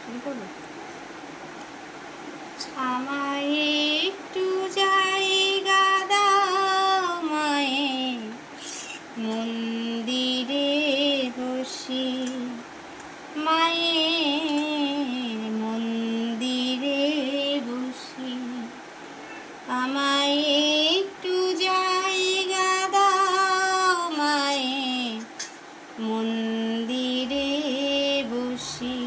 শুরু করবো। আমায় একটু জায়গা দাও মায়ের মন্দিরে বসি, মায়ের মন্দিরে বসি। আমায় একটু জায়গা দাও মায়ের মন্দিরে বসি,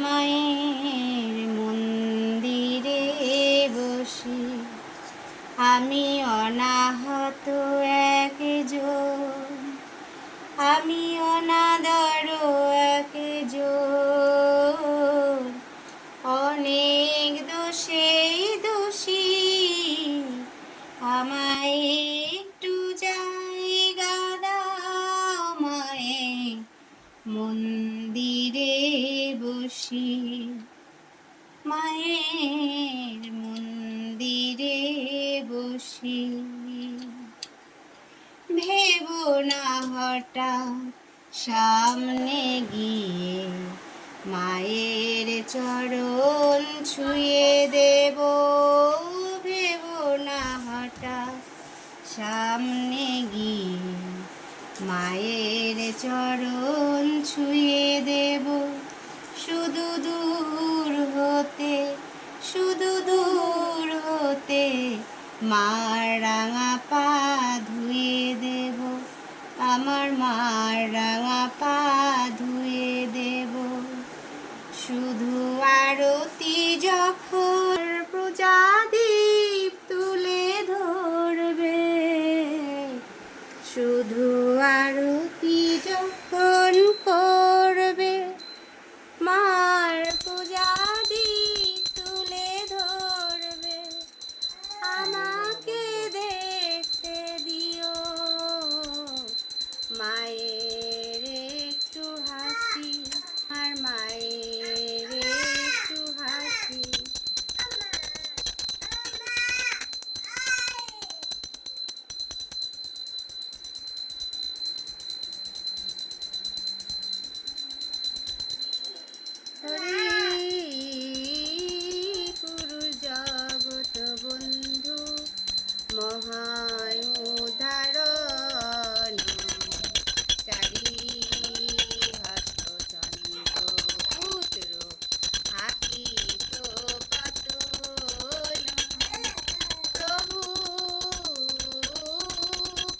মায়ের মন্দিরে বসি। আমি অনাহত একজন, আমি অনাদর একজন, অনেক দোষে দোষী। আমায় একটু জায়গা দাও মায়ের মন্দিরে বসি, মায়ের মন্দিরে বসি। ভেবো না হঠাৎ সামনে গিয়ে মায়ের চরণ ছুঁয়ে দেব। ভেবো না হঠাৎ সামনে গিয়ে মায়ের চরণ ছুঁয়ে দেব। শুধু দূর হতে, শুধু দূর হতে মার রাঙা পা ধুয়ে দেব, আমার মার রাঙা পা ধুয়ে দেব। শুধু আরতি যখন প্রজাদীপ তুলে ধরবে, শুধু আরতি যখন করবে মার প্রজাদীপ তুলে ধরবে, আমাকে দেখতে দিও মায়ের একটু হাসি, আর মায়ের একটু হাসি। গুরু জগত বন্ধু মহায় উদাহরণ, চারি হস্ত চন্দ্র পুত্র হাকিত পতন। প্রভু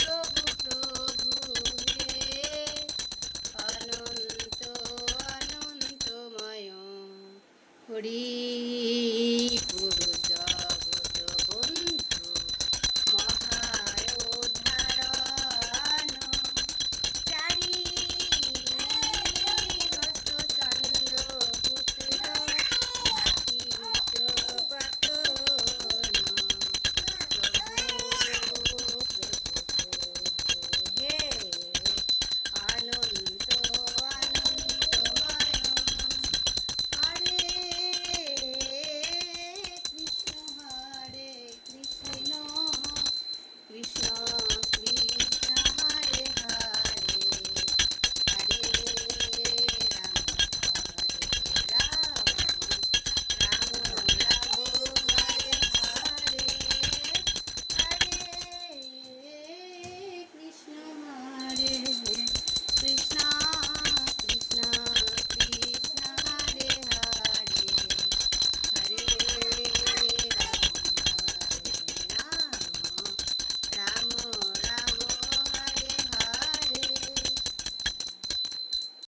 প্রভু প্রভু হে অনন্ত অনন্তময়। হরি